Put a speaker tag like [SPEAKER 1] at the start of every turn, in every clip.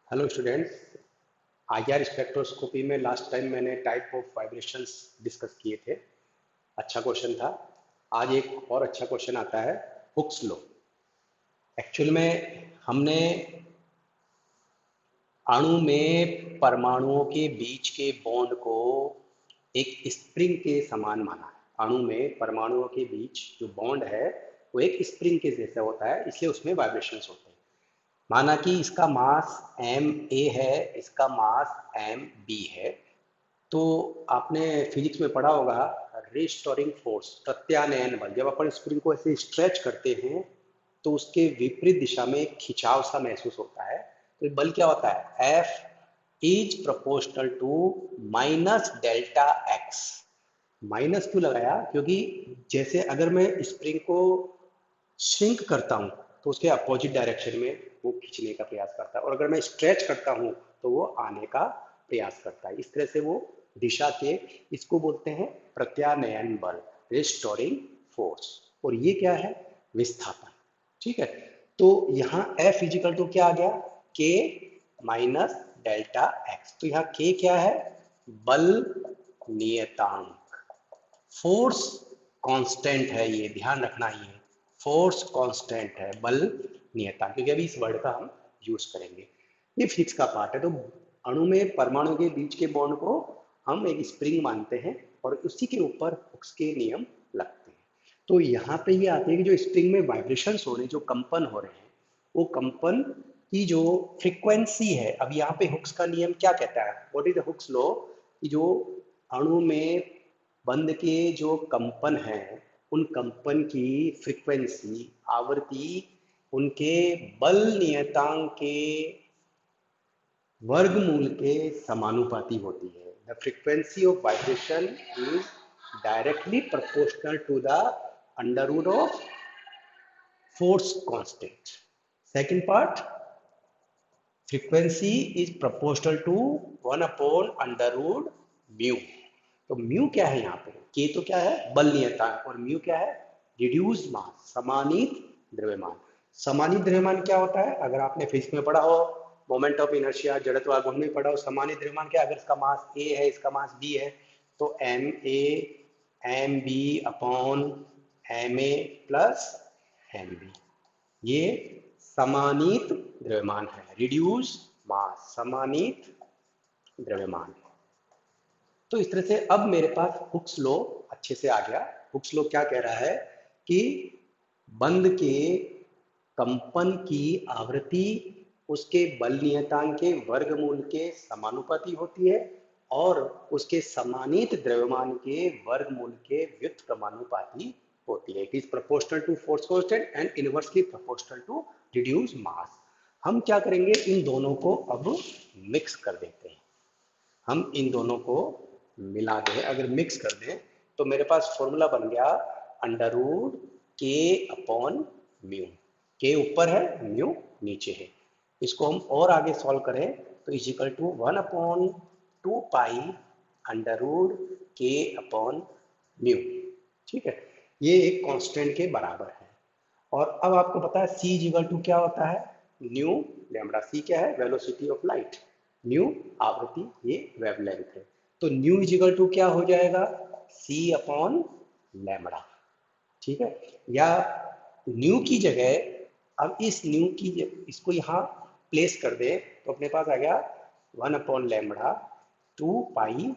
[SPEAKER 1] Hello students. IR spectroscopy में last time मैंने type of vibrations discuss किए थे। अच्छा क्वेश्चन था। आज एक और अच्छा क्वेश्चन आता है, हुक्स लॉ। एक्चुअल में हमने अणु में परमाणुओं के बीच के बॉन्ड को एक स्प्रिंग के समान माना है। अणु में परमाणुओं के बीच जो बॉन्ड है वो एक स्प्रिंग के जैसा होता है, इसलिए उसमें वाइब्रेशंस होते हैं। माना कि इसका मास एम ए है, इसका मास एम बी है। तो आपने फिजिक्स में पढ़ा होगा रिस्टोरिंग फोर्स, प्रत्यानयन बल। जब अपन स्प्रिंग को ऐसे स्ट्रेच करते हैं तो उसके विपरीत दिशा में एक खिंचाव सा महसूस होता है। तो बल क्या होता है? F is proportional to minus delta x. माइनस क्यों लगाया? क्योंकि जैसे अगर मैं स्प्रिंग को श्रिंक करता हूँ तो उसके अपोजिट डायरेक्शन में वो खींचने का प्रयास करता है, और अगर मैं स्ट्रेच करता हूँ तो वो आने का प्रयास करता है। इस तरह से वो दिशा के, इसको बोलते हैं प्रत्यानयन बल, रिस्टोरिंग फोर्स। और ये क्या है? विस्थापन। ठीक है। तो यहाँ F इजिकल टू क्या आ गया? K minus delta x. तो यहाँ K क्या है? बल नियतांक। फोर्स कांस्टेंट है, ये ध्यान रखना ही है। फोर्स कांस्टेंट है, बल नियतांक, क्योंकि अभी इस वर्ड का हम यूज करेंगे। ये फिजिक्स का पार्ट है। तो अणु में परमाणु के बीच के बॉन्ड को हम एक स्प्रिंग मानते हैं और उसी के ऊपर हुक्स के नियम लगते हैं। तो यहाँ पे ये आते हैं कि जो स्प्रिंग में वाइब्रेशंस हो रहे हैं, जो कंपन हो रहे हैं, वो कंपन की जो फ्रीक्वेंसी है, अब यहाँ पे हुक्स का नियम क्या कहता है? What is the Hooke's law? कि जो अणु में बंद के जो कंपन हैं, उन कंपन की फ्रीक्वेंसी, आवृत्ति, उनके बल नियतांक के वर्गमूल के समानुपाती होती है। The frequency of vibration is directly proportional to the under root of force constant. Second part, frequency is proportional to 1 upon under root mu. तो म्यू क्या है यहाँ पे? के तो क्या है? बल नियतांक। और म्यू क्या है? रिड्यूस्ड मास, समानीत द्रव्यमान। समानीत द्रव्यमान क्या होता है? अगर आपने फिजिक्स में पढ़ा हो, मोमेंट ऑफ इनर्शिया, जड़त्व गुण में पढ़ा हो, समानीत द्रव्यमान क्या? अगर इसका मास ए है, इसका मास बी है, तो M A M B upon M A plus M B, ये समानीत द्रव्यमान है। रिड्यूस मास, समानीत द्रव्यमान। तो इस तरह से अब मेरे पास हुक्स लॉ अच्छे से आ गया। हुक्स लॉ क्या कह रहा है? कि बंद के कंपन की आवृत्ति उसके बल नियतांक के वर्गमूल के समानुपाती होती है, और उसके समानीत द्रव्यमान के वर्गमूल के व्युत्क्रमानुपाती होती है। It is proportional to force constant and inversely proportional to reduce mass. हम क्या करेंगे? इन दोनों को अब मिक्स कर देते हैं। हम इन दोनों को मिला दें, अगर मिक्स कर दें तो मेरे पास फॉर्मूला बन गया under root k upon mu. के ऊपर है, म्यू नीचे है। इसको हम और आगे सॉल्व करें तो is equal to 1/2 pi under root k upon mu. ठीक है, ये एक कांस्टेंट के बराबर है। और अब आपको पता है सी इजिकल टू क्या होता है? New lambda. सी क्या है? Velocity of light. न्यू आवृत्ति, ये वेवलेंथ है। तो न्यू इजिकल टू क्या हो जाएगा? सी अपॉन लैम्बडा। ठीक है। या न्यू की जगह अब इस न्यू की इसको यहाँ प्लेस कर दे तो अपने पास आ गया 1/लैम्बडा 2 पाई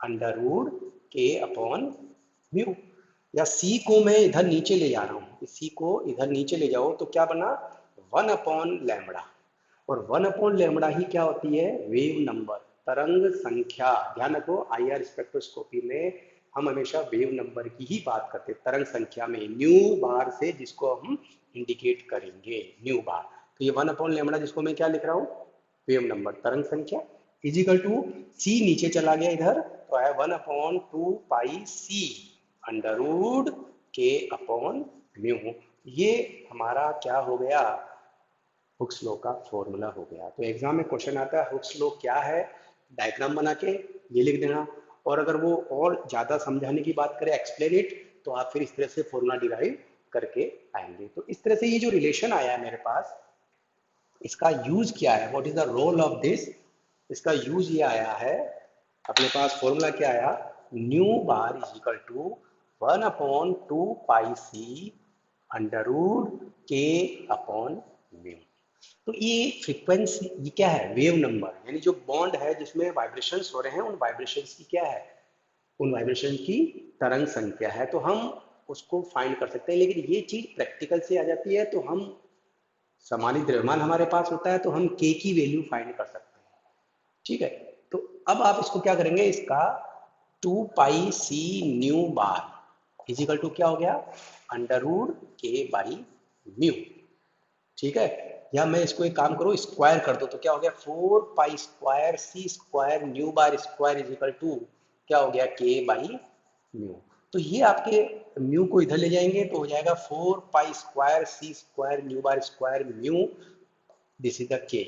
[SPEAKER 1] under root k upon mu. या सी को मैं इधर नीचे ले जा रहा हूँ, सी को इधर नीचे ले जाओ तो क्या बना? 1/लैम्बडा। और 1/लैम्बडा ही क्या होती है? वेव नंबर, तरंग संख्या। ध्यान रखो, आईआर स्पेक्ट्रोस्कोपी में हम हमेशा वेव नंबर की ही बात करते हैं, तरंग संख्या में, न्यू बार से, जिसको हम इंडिकेट करेंगे न्यू बार। तो ये 1/लैम्बडा जिसको मैं क्या लिख रहा हूँ? वेव नंबर, तरंग संख्या, इजिकल टू सी नीचे चला गया इधर तो है 1/2 pi c under root k upon mu. ये हमारा क्या हो गया? हुक्स लॉ का फॉर्मूला हो गया। तो एग्जाम में क्वेश्चन आता है हुक्स लॉ क्या है, डायग्राम बना के ये लिख देना। और अगर वो और ज़्यादा समझाने की बात करें, एक्सप्लेन इट, तो आप फिर इस तरह से फॉर्मूला डिराइव करके आएंगे। तो इस तरह से ये जो रिलेशन आया है मेरे पास, इसका यूज क्या है, what is the role of this. इसका यूज ये आया है, अपने पास फॉर्मूला क्या आया, nu bar is equal to 1/2 pi c under root k upon mu. तो ये फ्रीक्वेंसी, ये क्या है, वेव नंबर, यानी जो बॉन्ड है जिसमें वाइब्रेशंस हो रहे हैं, उन वाइब्रेशंस की क्या है, उन वाइब्रेशन की तरंग संख्या है। तो हम उसको फाइंड कर सकते हैं, लेकिन ये चीज प्रैक्टिकल से आ जाती है, तो हम समानी द्रव्यमान हमारे पास होता है तो हम के की वैल्यू फाइंड कर सकते हैं। ठीक है, तो अब आप इसको क्या करेंगे, इसका 2 पाई सी न्यू बार इजिकल टू क्या हो गया, अंडर रूट के बाई म्यू। ठीक है, या मैं इसको एक काम करूँ, स्क्वायर कर दो, तो क्या हो गया, 4 pi square c square nu bar square is equal to क्या हो गया, के बाई म्यू। तो ये आपके म्यू को इधर ले जाएंगे तो हो जाएगा 4 pi square c square nu bar square mu, this is the k.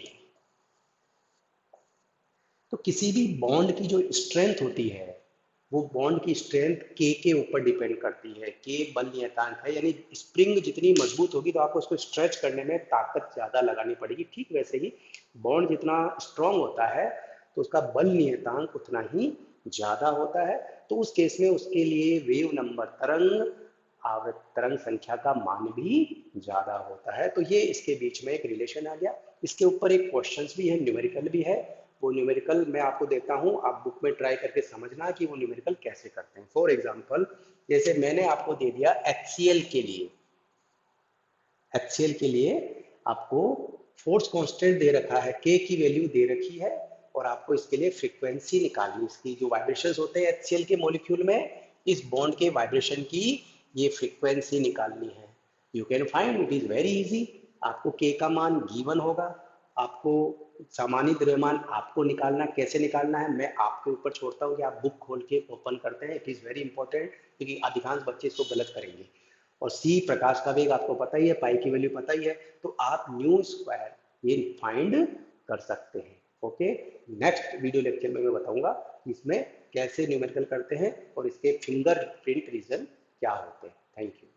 [SPEAKER 1] तो किसी भी बॉन्ड की जो स्ट्रेंथ होती है, वो बॉन्ड की स्ट्रेंथ के ऊपर डिपेंड करती है। के बल नियतांक है, यानी स्प्रिंग जितनी मजबूत होगी तो आपको उसको स्ट्रेच करने में ताकत ज़्यादा लगानी पड़ेगी। ठीक वैसे ही बॉन्ड जितना स्ट्रांग होता है तो उसका बल नियतांक उतना ही ज़्यादा होता है। तो उस केस में उसके लिए वेव नंबर, तरंग आवर्त, तरंग संख्या का मान भी ज़्यादा होता है। तो ये इसके बीच में एक रिलेशन आ गया। इसके ऊपर एक क्वेश्चंस भी है, न्यूमेरिकल भी है। वो न्यूमेरिकल मैं आपको देता हूँ, आप बुक में ट्राई करके समझना कि वो न्यूमेरिकल कैसे करते हैं। फॉर एग्जांपल, जैसे मैंने आपको दे दिया HCl के लिए, HCl के लिए आपको फोर्स कांस्टेंट दे रखा है, के की वैल्यू दे रखी है, और आपको इसके लिए फ्रीक्वेंसी निकालनी, इसकी जो वाइब्रेशंस होते हैं HCl के मॉलिक्यूल में, इस बॉन्ड के वाइब्रेशन की ये फ्रीक्वेंसी निकालनी है। You can find, it is very easy. आपको के का मान गिवन होगा, आपको सामान्य द्रव्यमान आपको निकालना, कैसे निकालना है मैं आपके ऊपर छोड़ता हूँ कि आप बुक खोल के ओपन करते हैं। इट इज़ वेरी इंपॉर्टेंट, क्योंकि अधिकांश बच्चे इसको गलत करेंगे। और सी प्रकाश का वेग आपको पता ही है, पाई की वैल्यू पता ही है, तो आप न्यू स्क्वायर ये फाइंड कर सकते हैं। ओके, नेक्स्ट वीडियो लेक्चर में मैं बताऊंगा कि इसमें कैसे न्यूमेरिकल करते हैं और इसके फिंगर प्रिंट रीजन क्या होते हैं। Thank you.